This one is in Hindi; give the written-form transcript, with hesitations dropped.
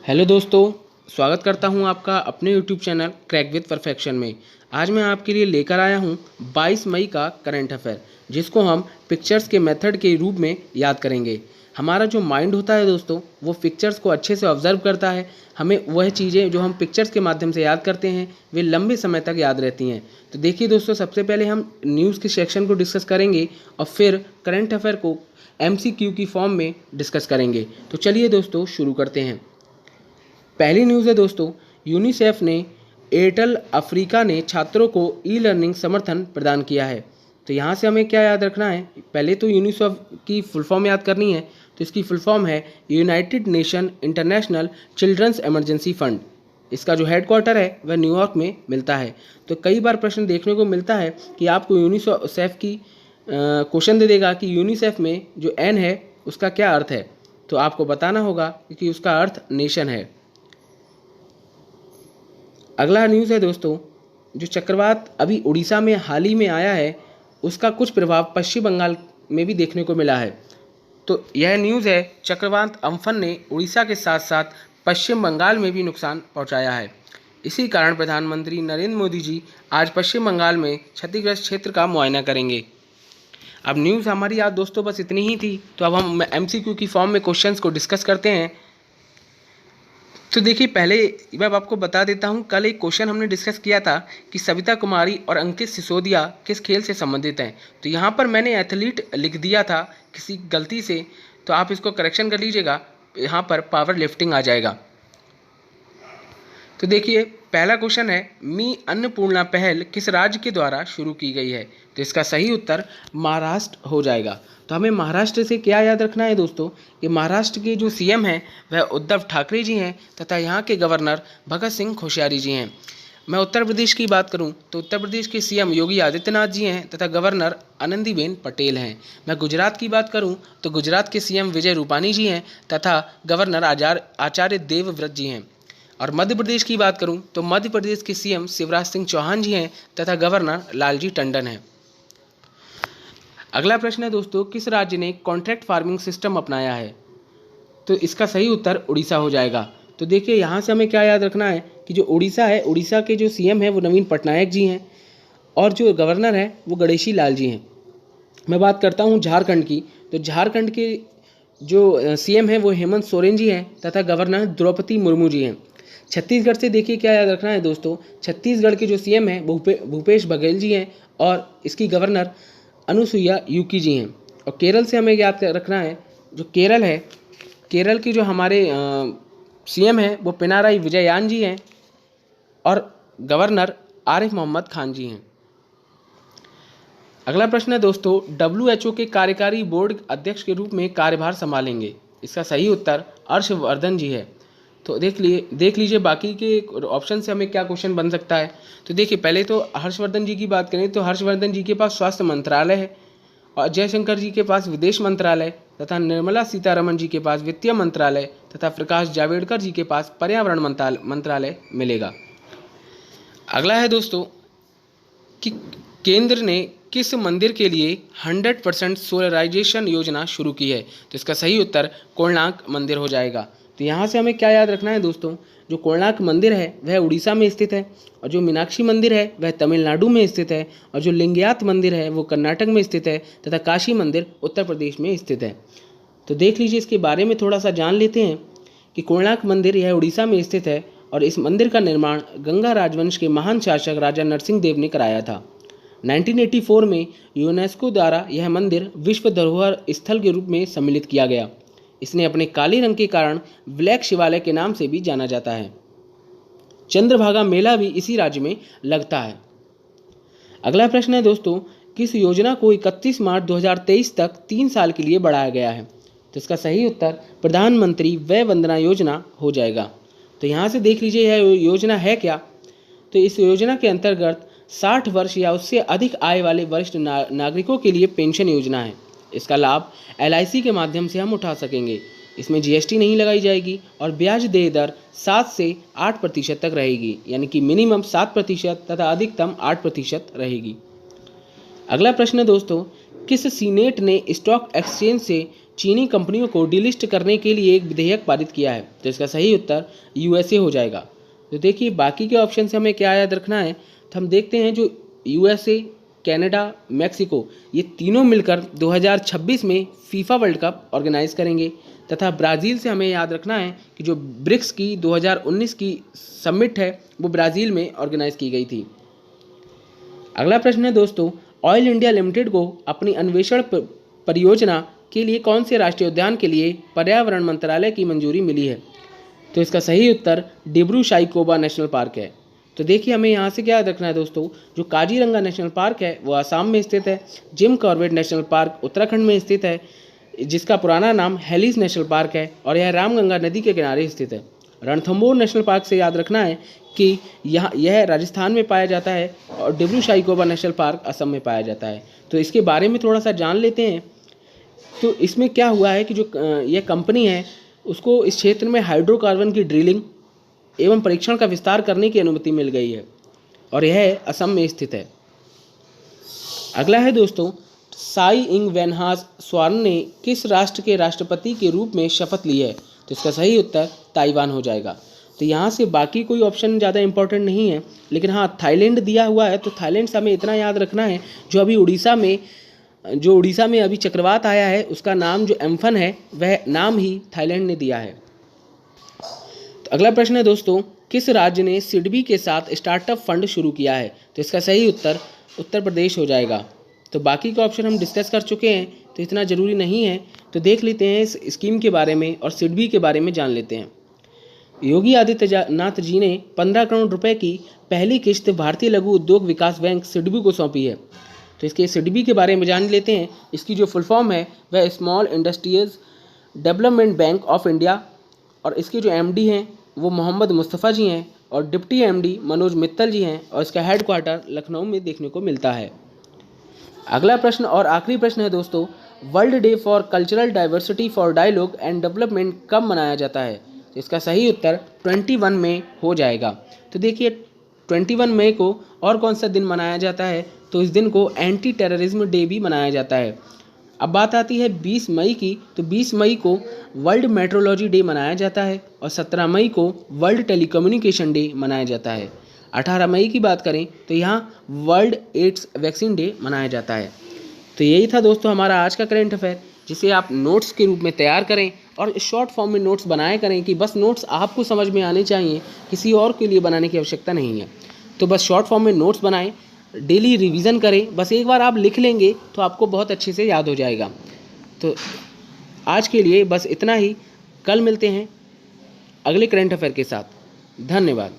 हेलो दोस्तों, स्वागत करता हूं आपका अपने YouTube channel crack with perfection में। आज मैं आपके लिए लेकर आया हूं 22 मई का करंट अफेयर, जिसको हम पिक्चर्स के मेथड के रूप में याद करेंगे। हमारा जो माइंड होता है दोस्तों, वो पिक्चर्स को अच्छे से ऑब्जर्व करता है। हमें वह चीज़ें जो हम पिक्चर्स के माध्यम से याद करते हैं वे लंबे समय तक याद रहती हैं। तो देखिए दोस्तों, सबसे पहले हम न्यूज़ के सेक्शन को डिस्कस करेंगे और फिर करंट अफेयर को MCQ की फॉर्म में डिस्कस करेंगे। तो चलिए दोस्तों शुरू करते हैं। पहली न्यूज़ है दोस्तों, यूनिसेफ ने एयरटेल अफ्रीका ने छात्रों को ई लर्निंग समर्थन प्रदान किया है। तो यहाँ से हमें क्या याद रखना है, पहले तो यूनिसेफ की फुल फॉर्म याद करनी है। तो इसकी फुल फॉर्म है United Nation International Children's Emergency Fund. इसका जो हेडक्वार्टर है वह न्यूयॉर्क में मिलता है। तो कई बार प्रश्न देखने को मिलता है कि आपको यूनिसेफ की क्वेश्चन दे देगा कि यूनिसेफ में जो एन है उसका क्या अर्थ है। तो आपको बताना होगा कि उसका अर्थ नेशन है। अगला न्यूज़ है दोस्तों, जो चक्रवात अभी उड़ीसा में हाल ही में आया है, उसका कुछ प्रभाव पश्चिम बंगाल में भी देखने को मिला है। तो यह न्यूज़ है, चक्रवात अम्फन ने उड़ीसा के साथ साथ पश्चिम बंगाल में भी नुकसान पहुंचाया है। इसी कारण प्रधानमंत्री नरेंद्र मोदी जी आज पश्चिम बंगाल में क्षतिग्रस्त क्षेत्र का मुआयना करेंगे। अब न्यूज़ हमारी आज दोस्तों बस इतनी ही थी। तो अब हम MCQ की फॉर्म में क्वेश्चंस को डिस्कस करते हैं। तो देखिए, पहले मैं आपको बता देता हूँ, कल एक क्वेश्चन हमने डिस्कस किया था कि सविता कुमारी और अंकित सिसोदिया किस खेल से संबंधित हैं। तो यहाँ पर मैंने एथलीट लिख दिया था किसी गलती से, तो आप इसको करेक्शन कर लीजिएगा। यहाँ पर पावर लिफ्टिंग आ जाएगा। तो देखिए, पहला क्वेश्चन है, मी अन्नपूर्णा पहल किस राज्य के द्वारा शुरू की गई है। तो इसका सही उत्तर महाराष्ट्र हो जाएगा। तो हमें महाराष्ट्र से क्या याद रखना है दोस्तों, कि महाराष्ट्र के जो CM हैं वह उद्धव ठाकरे जी हैं तथा यहाँ के गवर्नर भगत सिंह कोश्यारी जी हैं। मैं उत्तर प्रदेश की बात करूं तो उत्तर प्रदेश के CM योगी आदित्यनाथ जी हैं तथा गवर्नर आनंदीबेन पटेल हैं। मैं गुजरात की बात करूं तो गुजरात के CM विजय रूपानी जी हैं तथा गवर्नर आचार्य देवव्रत जी हैं। और मध्य प्रदेश की बात करूं तो मध्य प्रदेश के CM शिवराज सिंह चौहान जी हैं तथा गवर्नर लालजी टंडन हैं। अगला प्रश्न है दोस्तों, किस राज्य ने कॉन्ट्रैक्ट फार्मिंग सिस्टम अपनाया है। तो इसका सही उत्तर उड़ीसा हो जाएगा। तो देखिए, यहाँ से हमें क्या याद रखना है कि जो उड़ीसा है, उड़ीसा के जो CM है वो नवीन पटनायक जी हैं और जो गवर्नर है वो गणेशी लाल जी हैं। मैं बात करता हूँ झारखंड की। तो झारखंड के जो CM है वो हेमंत सोरेन जी हैं तथा गवर्नर द्रौपदी मुर्मू जी हैं। छत्तीसगढ़ से देखिए क्या याद रखना है दोस्तों, छत्तीसगढ़ के जो CM हैं भूपेश बघेल जी हैं और इसकी गवर्नर अनुसुईया उइके जी हैं। और केरल से हमें याद रखना है, जो केरल है, केरल के जो हमारे CM हैं वो पिनाराई विजयन जी हैं और गवर्नर आरिफ मोहम्मद खान जी हैं। अगला प्रश्न है दोस्तों, WHO के कार्यकारी बोर्ड अध्यक्ष के रूप में कार्यभार संभालेंगे। इसका सही उत्तर हर्षवर्धन जी है। तो देख लीजिए बाकी के ऑप्शन से हमें क्या क्वेश्चन बन सकता है। तो देखिए, पहले तो हर्षवर्धन जी की बात करें तो हर्षवर्धन जी के पास स्वास्थ्य मंत्रालय है और जयशंकर जी के पास विदेश मंत्रालय तथा निर्मला सीतारमण जी के पास वित्तीय मंत्रालय तथा प्रकाश जावड़ेकर जी के पास पर्यावरण मंत्रालय मिलेगा। अगला है दोस्तों कि केंद्र ने किस मंदिर के लिए 100% सोलराइजेशन योजना शुरू की है। तो इसका सही उत्तर कोणार्क मंदिर हो जाएगा। तो यहाँ से हमें क्या याद रखना है दोस्तों, जो कोणार्क मंदिर है वह उड़ीसा में स्थित है और जो मीनाक्षी मंदिर है वह तमिलनाडु में स्थित है और जो लिंगयात मंदिर है वो कर्नाटक में स्थित है तथा काशी मंदिर उत्तर प्रदेश में स्थित है। तो देख लीजिए, इसके बारे में थोड़ा सा जान लेते हैं कि कोणार्क मंदिर यह उड़ीसा में स्थित है और इस मंदिर का निर्माण गंगा राजवंश के महान शासक राजा नरसिंह देव ने कराया था। 1984 में यूनेस्को द्वारा यह मंदिर विश्व धरोहर स्थल के रूप में सम्मिलित किया गया। इसने अपने काले रंग के कारण ब्लैक शिवालय के नाम से भी जाना जाता है। चंद्रभागा मेला भी इसी राज्य में लगता है। अगला प्रश्न है दोस्तों, किस योजना को 31 मार्च 2023 तक 3 साल के लिए बढ़ाया गया है। तो इसका सही उत्तर प्रधानमंत्री वय वंदना योजना हो जाएगा। तो यहाँ से देख लीजिए यह योजना है क्या। तो इस योजना के अंतर्गत 60 वर्ष या उससे अधिक आय वाले वरिष्ठ नागरिकों के लिए पेंशन योजना है। इसका लाभ LIC के माध्यम से हम उठा सकेंगे। इसमें GST नहीं लगाई जाएगी और ब्याज दर 7 से 8% तक रहेगी, यानी कि मिनिमम 7% तथा अधिकतम 8% रहेगी। अगला प्रश्न है दोस्तों, किस सीनेट ने स्टॉक एक्सचेंज से चीनी कंपनियों को डिलिस्ट करने के लिए एक विधेयक पारित किया है? तो इसका सही उत्तर यूएसए हो जाएगा। तो देखिए बाकी के ऑप्शन से हमें क्या याद रखना है, तो हम देखते हैं जो यूएसए, कनाडा, मैक्सिको, ये तीनों मिलकर 2026 में फीफा वर्ल्ड कप ऑर्गेनाइज करेंगे। तथा ब्राज़ील से हमें याद रखना है कि जो ब्रिक्स की 2019 की समिट है वो ब्राज़ील में ऑर्गेनाइज की गई थी। अगला प्रश्न है दोस्तों, ऑयल इंडिया लिमिटेड को अपनी अन्वेषण परियोजना के लिए कौन से राष्ट्रीय उद्यान के लिए पर्यावरण मंत्रालय की मंजूरी मिली है? तो इसका सही उत्तर डिब्रू साइखोवा नेशनल पार्क है। तो देखिए हमें यहाँ से क्या याद रखना है दोस्तों, जो काजीरंगा नेशनल पार्क है वो आसाम में स्थित है, Jim Corbett national park Uttarakhand में स्थित है, जिसका पुराना नाम हेलिस नेशनल पार्क है, और यह रामगंगा नदी के किनारे स्थित है। रणथंभौर नेशनल पार्क से याद रखना है कि यह राजस्थान में पाया जाता है, और डिब्रू साइखोवा नेशनल पार्क असम में पाया जाता है। तो इसके बारे में थोड़ा सा जान लेते हैं। तो इसमें क्या हुआ है कि जो यह कंपनी है उसको इस क्षेत्र में हाइड्रोकार्बन की ड्रिलिंग एवं परीक्षण का विस्तार करने की अनुमति मिल गई है, और यह असम में स्थित है। अगला है दोस्तों, साई इंग वेनहास स्वान ने किस राष्ट्र के राष्ट्रपति के रूप में शपथ ली है? तो इसका सही उत्तर ताइवान हो जाएगा। तो यहाँ से बाकी कोई ऑप्शन ज़्यादा इंपॉर्टेंट नहीं है, लेकिन हाँ थाईलैंड दिया हुआ है। तो थाईलैंड से हमें इतना याद रखना है, जो उड़ीसा में अभी चक्रवात आया है उसका नाम जो एम्फन है वह नाम ही थाईलैंड ने दिया है। तो अगला प्रश्न है दोस्तों, किस राज्य ने सिडबी के साथ स्टार्टअप फंड शुरू किया है? तो इसका सही उत्तर उत्तर प्रदेश हो जाएगा। तो बाकी के ऑप्शन हम डिस्कस कर चुके हैं, तो इतना ज़रूरी नहीं है। तो देख लेते हैं इस स्कीम के बारे में और सिडबी के बारे में जान लेते हैं। योगी आदित्यनाथ जी ने 15 करोड़ रुपए की पहली किश्त भारतीय लघु उद्योग विकास बैंक सिडबी को सौंपी है। तो इसके सिडबी के बारे में जान लेते हैं। इसकी जो फुल फॉर्म है वह small industries development bank of India, और इसके जो एमडी हैं वो मोहम्मद मुस्तफ़ा जी हैं, और डिप्टी एमडी मनोज मित्तल जी हैं, और इसका हेडक्वार्टर लखनऊ में देखने को मिलता है। अगला प्रश्न और आखिरी प्रश्न है दोस्तों, world day for cultural diversity for dialogue and development कब मनाया जाता है? तो इसका सही उत्तर 21 मई हो जाएगा। तो देखिए 21 मई को और कौन सा दिन मनाया जाता है? तो इस दिन को एंटी टेररिज्म डे भी मनाया जाता है। अब बात आती है 20 मई की, तो 20 मई को वर्ल्ड मेट्रोलॉजी डे मनाया जाता है, और 17 मई को वर्ल्ड टेलीकम्युनिकेशन डे मनाया जाता है। 18 मई की बात करें तो यहाँ वर्ल्ड एड्स वैक्सीन डे मनाया जाता है। तो यही था दोस्तों हमारा आज का करंट अफेयर, जिसे आप नोट्स के रूप में तैयार करें और शॉर्ट फॉर्म में नोट्स बनाया करें कि बस नोट्स आपको समझ में आने चाहिए, किसी और के लिए बनाने की आवश्यकता नहीं है। तो बस शॉर्ट फॉर्म में नोट्स बनाएं, डेली रिवीजन करें, बस एक बार आप लिख लेंगे तो आपको बहुत अच्छे से याद हो जाएगा। तो आज के लिए बस इतना ही, कल मिलते हैं अगले करंट अफेयर के साथ। धन्यवाद।